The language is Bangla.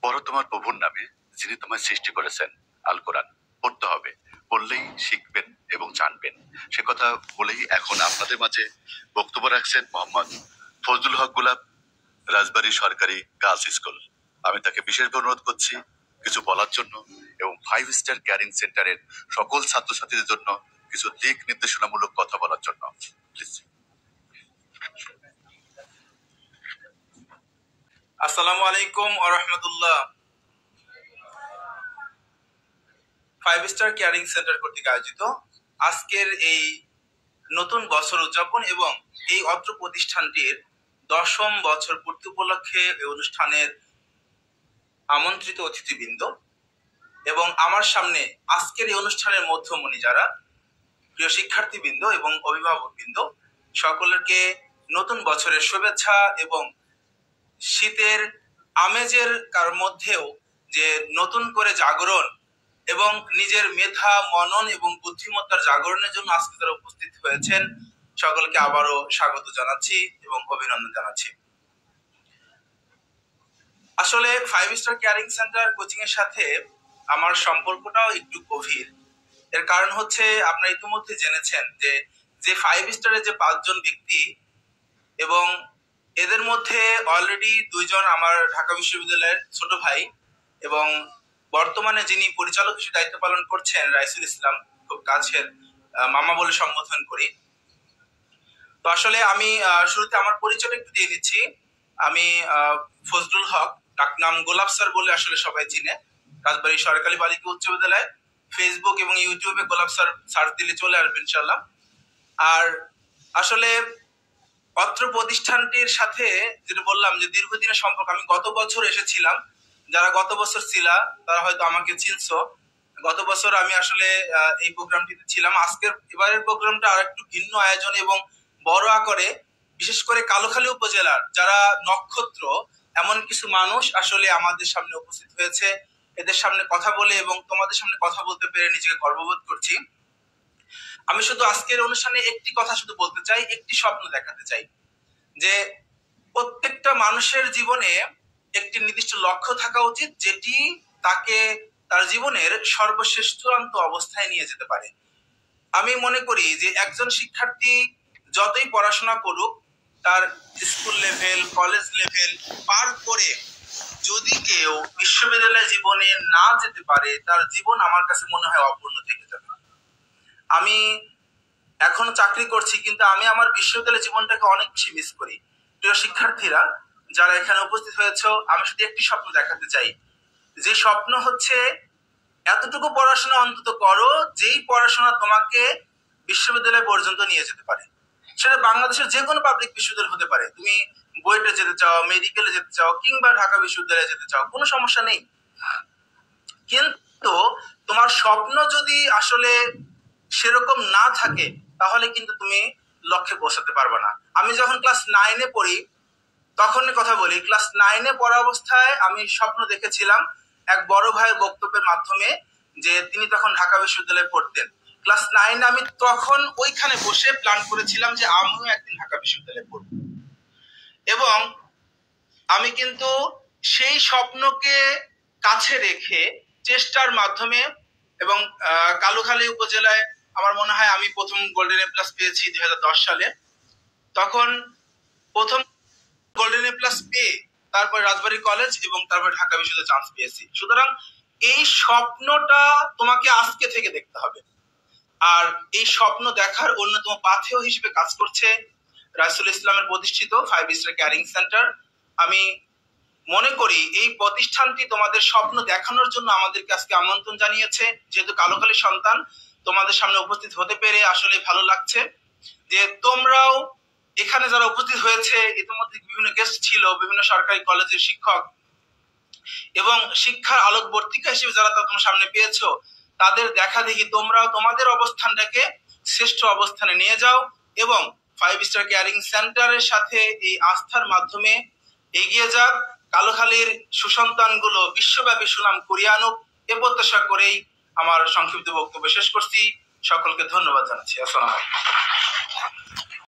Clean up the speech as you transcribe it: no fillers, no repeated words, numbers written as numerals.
পড়ো তোমার প্রভুর নামে, যিনি তোমায় সৃষ্টি করেছেন। আল কোরআন পড়তে হবে, পড়লেই শিখবেন এবং জানবেন। সে কথা বলেই এখন আপনাদের মাঝে বক্তব্য রাখছেন মোহাম্মদ ফজলুল হক গোলাপ, রাজবাড়ী সরকারি গার্লস স্কুল। আমি তাকে বিশেষভাবে অনুরোধ করছি কিছু বলার জন্য এবং 5 স্টার কেয়ারিং সেন্টারের সকল ছাত্রছাত্রীদের জন্য কিছু দিক নির্দেশনামূলক কথা বলার জন্য। প্লিজ। আসসালামু আলাইকুম ওয়া রাহমাতুল্লাহ। 5 স্টার কেয়ারিং সেন্টার কর্তৃক আয়োজিত আজকের এই নতুন বছর উদযাপন এবং এই অত্র প্রতিষ্ঠানটির 10ম বছর পূর্তি উপলক্ষে এই অনুষ্ঠানের আমন্ত্রিত অতিথিবৃন্দ এবং আমার সামনে আজকের এই অনুষ্ঠানের মধ্যমণি যারা প্রিয় শিক্ষার্থীবৃন্দ এবং অভিভাবকবৃন্দ, সকলকে নতুন বছরের শুভেচ্ছা এবং শীতের আমেজের মধ্যেও যে নতুন করে জাগরণ এবং নিজের মেধা, মনন এবং বুদ্ধিমত্তার জাগরণের জন্য আজকে যারা উপস্থিত হয়েছেন সকলকে আবারও স্বাগত জানাচ্ছি এবং অভিনন্দন জানাচ্ছি। আসলে 5 স্টার কেয়ারিং সেন্টার কোচিং এর সাথে আমার সম্পর্কটাও একটু গভীর। এর কারণ হচ্ছে আপনারা ইতিমধ্যে জেনেছেন যে 5 স্টারের যে 5 জন ব্যক্তি এবং এদের মধ্যে অলরেডি 2 জন আমার ঢাকা বিশ্ববিদ্যালয়ের ছোট ভাই এবং বর্তমানে যিনি পরিচালক হিসেবে দায়িত্ব পালন করছেন রাইসুল ইসলাম, খুব কাছের মামা বলে সম্বোধন করি। তো আসলে আমি শুরুতে আমার পরিচয় একটু দিয়ে নিচ্ছি। আমি ফজলুল হক, ডাকনাম গোলাপ স্যার বলে আসলে সবাই চিনে, রাজবাড়ী সরকারি বালিকা উচ্চ বিদ্যালয়। ফেসবুক এবং ইউটিউবে গোলাপ স্যার সার্চ দিলে চলে আসবে ইনশাল্লাহ। আর আসলে অত্র প্রতিষ্ঠানটির সাথে যেটা বললাম যে দীর্ঘদিনের সম্পর্ক, আমি গত বছর এসেছিলাম। যারা গত বছর ছিলা তারা হয়তো আমাকে চিনছো। গত বছর আমি আসলে এই প্রোগ্রামটিতে ছিলাম। এবারের প্রোগ্রামটা আর একটু ভিন্ন আয়োজন এবং বড় আকারে, বিশেষ করে কালুখালী উপজেলার যারা নক্ষত্র এমন কিছু মানুষ আসলে আমাদের সামনে উপস্থিত হয়েছে। এদের সামনে কথা বলে এবং তোমাদের সামনে কথা বলতে পেরে নিজেকে গর্ববোধ করছি। আমি শুধু আজকের অনুষ্ঠানে একটি কথা শুধু বলতে চাই, একটি স্বপ্ন দেখাতে চাই যে প্রত্যেকটা মানুষের জীবনে একটি নির্দিষ্ট লক্ষ্য থাকা উচিত, যেটি তাকে তার জীবনের সর্বশেষ চূড়ান্ত অবস্থায় নিয়ে যেতে পারে। আমি মনে করি যে একজন শিক্ষার্থী যতই পড়াশোনা করুক, তার স্কুল লেভেল, কলেজ লেভেল পার করে যদি কেউ বিশ্ববিদ্যালয় জীবনে না যেতে পারে, তার জীবন আমার কাছে মনে হয় অপূর্ণ থেকে যাবে। আমি এখনো চাকরি করছি, কিন্তু আমি আমার বিশ্ববিদ্যালয় জীবনটাকে অনেক বেশি মিস করি। প্রিয় শিক্ষার্থীরা যারা এখানে উপস্থিত হয়েছে, আমি শুধু একটি স্বপ্ন দেখাতে চাই, যে স্বপ্ন হচ্ছে এতটুকু পড়াশোনা অন্তত করো যেই পড়াশোনা তোমাকে বিশ্ববিদ্যালয় পর্যন্ত নিয়ে যেতে পারে। সেটা বাংলাদেশের যে কোনো পাবলিক বিশ্ববিদ্যালয় হতে পারে। তুমি বুয়েটে যেতে চাও, মেডিকেলে যেতে চাও, কিংবা ঢাকা বিশ্ববিদ্যালয়ে যেতে চাও, কোনো সমস্যা নেই। কিন্তু তোমার স্বপ্ন যদি আসলে সেরকম না থাকে, তাহলে কিন্তু তুমি লক্ষ্যে পৌঁছাতে পারবে না। আমি যখন ক্লাস 9-এ পড়ি, তখন কথা বলি, ক্লাস 9-এ পড়া অবস্থায় আমি স্বপ্ন দেখেছিলাম এক বড় ভাইয়ের বক্তব্যের মাধ্যমে, যে তিনি তখন ঢাকা বিশ্ববিদ্যালয়ে পড়তেন। ক্লাস 9-এ আমি তখন ওইখানে বসে প্ল্যান করেছিলাম যে আমিও একদিন ঢাকা বিশ্ববিদ্যালয়ে পড়ব। এবং আমি কিন্তু সেই স্বপ্নকে কাছে রেখে চেষ্টার মাধ্যমে এবং কালুখালী উপজেলায় আমার মনে হয় আমি প্রথম গোল্ডেন এ প্লাস পেয়েছি 2010 সালে। তখন প্রথম গোল্ডেন এ প্লাস পেয়ে তারপর রাজবাড়ী কলেজ এবং তারপর ঢাকা বিশ্ববিদ্যালয়ে চান্স পেয়েছি। সুতরাং এই স্বপ্নটা তোমাকে আজকে থেকে দেখতে হবে। আর এই স্বপ্ন দেখার অন্যতম পাথেয় হিসেবে কাজ করছে রাসূল ইসলামের প্রতিষ্ঠিত 5 স্টার কেয়ারিং সেন্টার। আমি মনে করি এই প্রতিষ্ঠানটি তোমাদের স্বপ্ন দেখানোর জন্য আমাদেরকে আজকে আমন্ত্রণ জানিয়েছে। যেহেতু কালুখালী সন্তান, তোমাদের সামনে উপস্থিত হতে পেরে আসলে ভালো লাগছে। যে তোমরাও এখানে যারা উপস্থিত হয়েছে, ইতিমধ্যে বিভিন্ন গেস্ট ছিল, বিভিন্ন সরকারি কলেজের শিক্ষক এবং শিক্ষার আলোকবর্তিকা হিসেবে যারা তোমার সামনে পেয়েছো, তাদের দেখা দেখি তোমরাও তোমাদের অবস্থানটাকে শ্রেষ্ঠ অবস্থানে নিয়ে যাও এবং 5 স্টার কেয়ারিং সেন্টারের সাথে এই আস্থার মাধ্যমে এগিয়ে যাক। কালুখালীর সুসন্তানগুলো বিশ্বব্যাপী সুনাম কুড়িয়ে আনুক, এ প্রত্যাশা করেই আমার সংক্ষিপ্ত বক্তব্য শেষ করছি। সকলকে ধন্যবাদ জানাচ্ছি। আসসালামু আলাইকুম।